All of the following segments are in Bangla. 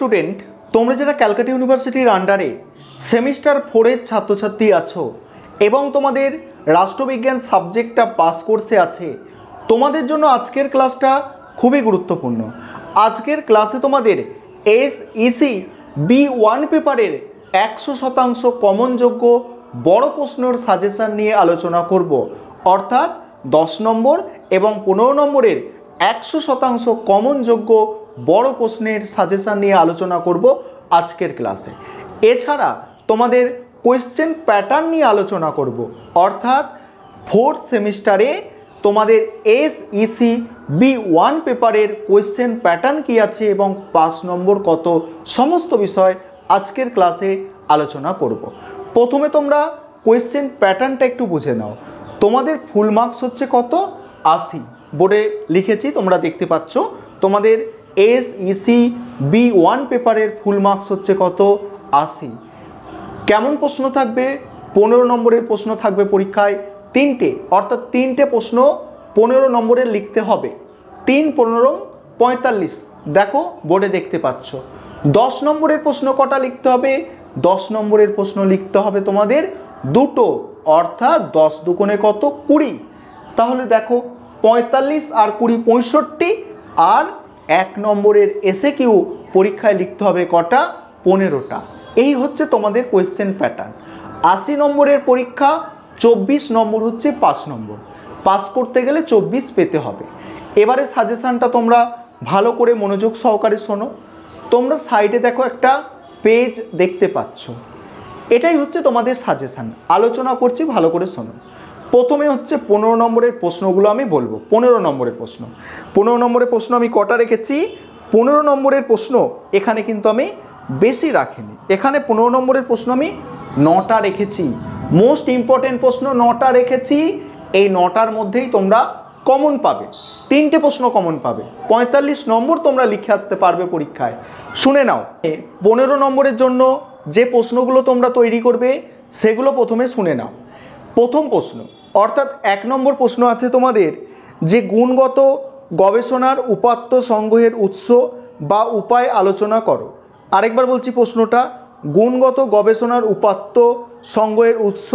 স্টুডেন্ট, তোমরা যারা ক্যালকাটা ইউনিভার্সিটির আন্ডারে সেমিস্টার 4-এর ছাত্রছাত্রী আছো এবং তোমাদের রাষ্ট্রবিজ্ঞান সাবজেক্টটা পাস কোর্সে আছে, তোমাদের জন্য আজকের ক্লাসটা খুবই গুরুত্বপূর্ণ। আজকের ক্লাসে তোমাদের SEC B1 পেপারের 100% কমনযোগ্য বড় প্রশ্নের সাজেশান নিয়ে আলোচনা করব। অর্থাৎ 10 নম্বর এবং 15 নম্বরের 100% কমনযোগ্য বড় প্রশ্নের সাজেশান নিয়ে আলোচনা করব আজকের ক্লাসে। এছাড়া তোমাদের কোয়েশ্চেন প্যাটার্ন নিয়ে আলোচনা করব। অর্থাৎ 4th সেমিস্টারে তোমাদের SEC B1 পেপারের কোয়েশ্চেন প্যাটার্ন কী আছে এবং পাস নম্বর কত, সমস্ত বিষয় আজকের ক্লাসে আলোচনা করব। প্রথমে তোমরা কোয়েশ্চেন প্যাটার্নটা একটু বুঝে নাও। তোমাদের ফুল মার্কস হচ্ছে কত? 80। বোর্ডে লিখেছি, তোমরা দেখতে পাচ্ছ। তোমাদের SEC B1 পেপারের ফুল মার্কস হচ্ছে কত? 80। কেমন প্রশ্ন থাকবে? 15 নম্বরের প্রশ্ন থাকবে পরীক্ষায় 3টে, অর্থাৎ 3টে প্রশ্ন 15 নম্বরের লিখতে হবে। 3 15 45, দেখো বোর্ডে দেখতে পাচ্ছ। 10 নম্বরের প্রশ্ন কটা লিখতে হবে? 10 নম্বরের প্রশ্ন লিখতে হবে তোমাদের 2টো, অর্থাৎ 10 দুগুণে কত? 20। তাহলে দেখো 45 আর 20 65, আর 1 নম্বরের SAQ পরীক্ষায় লিখতে হবে কটা? 15টা। এই হচ্ছে তোমাদের কোয়েশ্চেন প্যাটার্ন। 80 নম্বরের পরীক্ষা, 24 নম্বর হচ্ছে পাস নম্বর। পাস করতে গেলে 24 পেতে হবে। এবারে সাজেশানটা তোমরা ভালো করে মনোযোগ সহকারে শোনো। তোমরা সাইডে দেখো একটা পেজ দেখতে পাচ্ছ, এটাই হচ্ছে তোমাদের সাজেশান। আলোচনা করছি, ভালো করে শোনো। প্রথমে হচ্ছে 15 নম্বরের প্রশ্নগুলো আমি বলবো। 15 নম্বরের প্রশ্ন, 15 নম্বরের প্রশ্ন আমি কটা রেখেছি? 15 নম্বরের প্রশ্ন এখানে কিন্তু আমি বেশি রাখিনি। এখানে 15 নম্বরের প্রশ্ন আমি 9টা রেখেছি। মোস্ট ইম্পর্টেন্ট প্রশ্ন 9টা রেখেছি। এই 9টার মধ্যেই তোমরা কমন পাবে। 3টে প্রশ্ন কমন পাবে। 45 নম্বর তোমরা লিখে আসতে পারবে পরীক্ষায়। শুনে নাও, 15 নম্বরের জন্য যে প্রশ্নগুলো তোমরা তৈরি করবে সেগুলো প্রথমে শুনে নাও। প্রথম প্রশ্ন, অর্থাৎ 1 নম্বর প্রশ্ন আছে তোমাদের যে গুণগত গবেষণার উপাত্ত সংগ্রহের উৎস বা উপায় আলোচনা করো। আরেকবার বলছি প্রশ্নটা, গুণগত গবেষণার উপাত্ত সংগ্রহের উৎস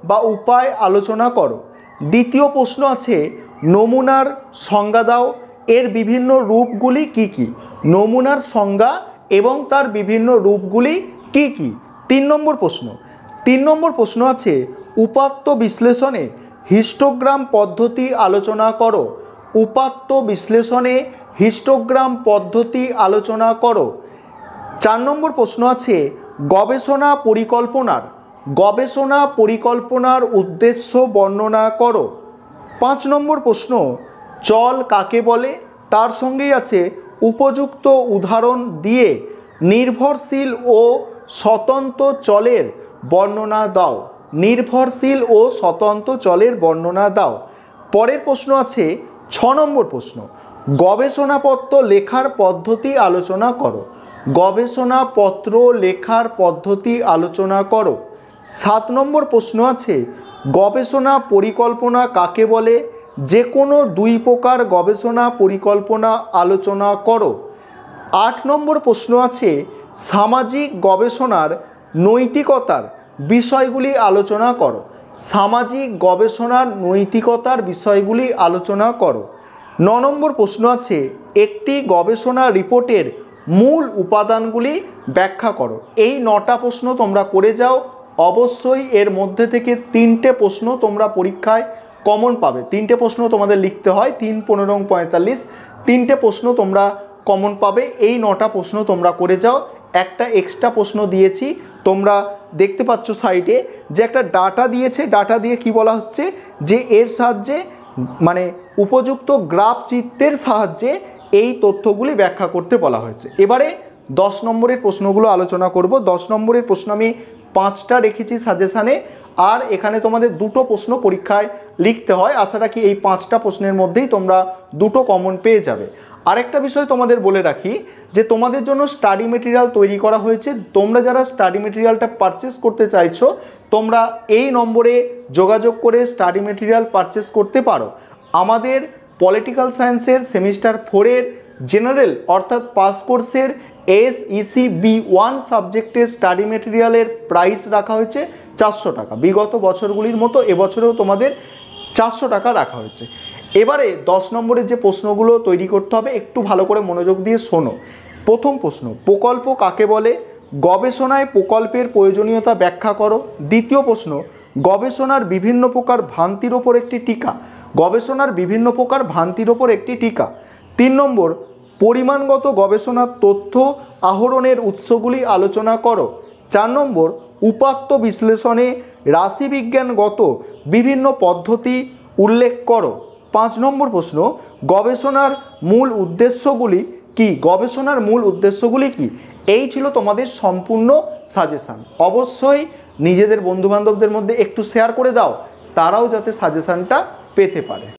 বা উপায় আলোচনা করো। দ্বিতীয় প্রশ্ন আছে নমুনার সংজ্ঞা দাও, এর বিভিন্ন রূপগুলি কি কি? নমুনার সংজ্ঞা এবং তার বিভিন্ন রূপগুলি কি কি? 3 নম্বর প্রশ্ন, 3 নম্বর প্রশ্ন আছে উপাত্ত বিশ্লেষণে হিস্টোগ্রাম পদ্ধতি আলোচনা করো। উপাত্ত বিশ্লেষণে হিস্টোগ্রাম পদ্ধতি আলোচনা করো। 4 নম্বর প্রশ্ন আছে গবেষণা পরিকল্পনার উদ্দেশ্য বর্ণনা করো। 5 নম্বর প্রশ্ন চল কাকে বলে, তার সঙ্গেই আছে উপযুক্ত উদাহরণ দিয়ে নির্ভরশীল ও স্বতন্ত্র চলের বর্ণনা দাও। নির্ভরশীল ও স্বতন্ত্র চলের বর্ণনা দাও। পরের প্রশ্ন আছে 6 নম্বর প্রশ্ন গবেষণাপত্র লেখার পদ্ধতি আলোচনা করো। গবেষণাপত্র লেখার পদ্ধতি আলোচনা করো। 7 নম্বর প্রশ্ন আছে গবেষণা পরিকল্পনা কাকে বলে, যে কোনো 2 প্রকার গবেষণা পরিকল্পনা আলোচনা করো। 8 নম্বর প্রশ্ন আছে সামাজিক গবেষণার নৈতিকতার বিষয়গুলি আলোচনা করো। সামাজিক গবেষণার নৈতিকতার বিষয়গুলি আলোচনা করো। 9 নম্বর প্রশ্ন আছে একটি গবেষণা রিপোর্টের মূল উপাদানগুলি ব্যাখ্যা করো। এই 9টা প্রশ্ন তোমরা করে যাও। অবশ্যই এর মধ্যে থেকে 3টে প্রশ্ন তোমরা পরীক্ষায় কমন পাবে। 3টে প্রশ্ন তোমাদের লিখতে হয়, 3 15 45, 3টে প্রশ্ন তোমরা কমন পাবে। এই 9টা প্রশ্ন তোমরা করে যাও। একটা এক্সট্রা প্রশ্ন দিয়েছি, তোমরা দেখতে পাচ্ছ সাইডে যে একটা ডাটা দিয়েছে। ডাটা দিয়ে কি বলা হচ্ছে যে এর সাহায্যে মানে উপযুক্ত গ্রাফ চিত্রের সাহায্যে এই তথ্যগুলি ব্যাখ্যা করতে বলা হয়েছে। এবারে 10 নম্বরের প্রশ্নগুলো আলোচনা করব। 10 নম্বরের প্রশ্ন আমি 5টা রেখেছি সাজেশানে, আর এখানে তোমাদের 2টো প্রশ্ন পরীক্ষায় লিখতে হয়। আশা রাখি এই 5টা প্রশ্নের মধ্যেই তোমরা 2টো কমন পেয়ে যাবে। আরেকটা বিষয় তোমাদের বলে রাখি যে তোমাদের জন্য স্টাডি মেটেরিয়াল তৈরি করা হয়েছে। তোমরা যারা স্টাডি মেটেরিয়ালটা পারচেস করতে চাইছো, তোমরা এই নম্বরে যোগাযোগ করে স্টাডি মেটেরিয়াল পারচেস করতে পারো। আমাদের পলিটিক্যাল সায়েন্সের সেমিস্টার 4-এর জেনারেল অর্থাৎ পাস কোর্সের SECB1 সাবজেক্টের স্টাডি মেটেরিয়ালের প্রাইস রাখা হয়েছে 400 টাকা। বিগত বছরগুলির মতো এবছরেও তোমাদের 400 টাকা রাখা হয়েছে। এবারে 10 নম্বরের যে প্রশ্নগুলো তৈরি করতে হবে, একটু ভালো করে মনোযোগ দিয়ে শোনো। প্রথম প্রশ্ন, প্রকল্প কাকে বলে? গবেষণায় প্রকল্পের প্রয়োজনীয়তা ব্যাখ্যা করো। দ্বিতীয় প্রশ্ন, গবেষণার বিভিন্ন প্রকার ভ্রান্তির ওপর একটি টিকা। গবেষণার বিভিন্ন প্রকার ভ্রান্তির ওপর একটি টিকা। 3 নম্বর, পরিমাণগত গবেষণার তথ্য আহরণের উৎসগুলি আলোচনা করো। 4 নম্বর, উপাত্ত বিশ্লেষণে রাশিবিজ্ঞানগত বিভিন্ন পদ্ধতি উল্লেখ করো। 5 নম্বর প্রশ্ন, গবেষণার মূল উদ্দেশ্যগুলি কি? গবেষণার মূল উদ্দেশ্যগুলি কি? এই ছিল তোমাদের সম্পূর্ণ সাজেশান। অবশ্যই নিজেদের বন্ধুবান্ধবদের মধ্যে একটু শেয়ার করে দাও, তারাও যাতে সাজেশানটা পেতে পারে।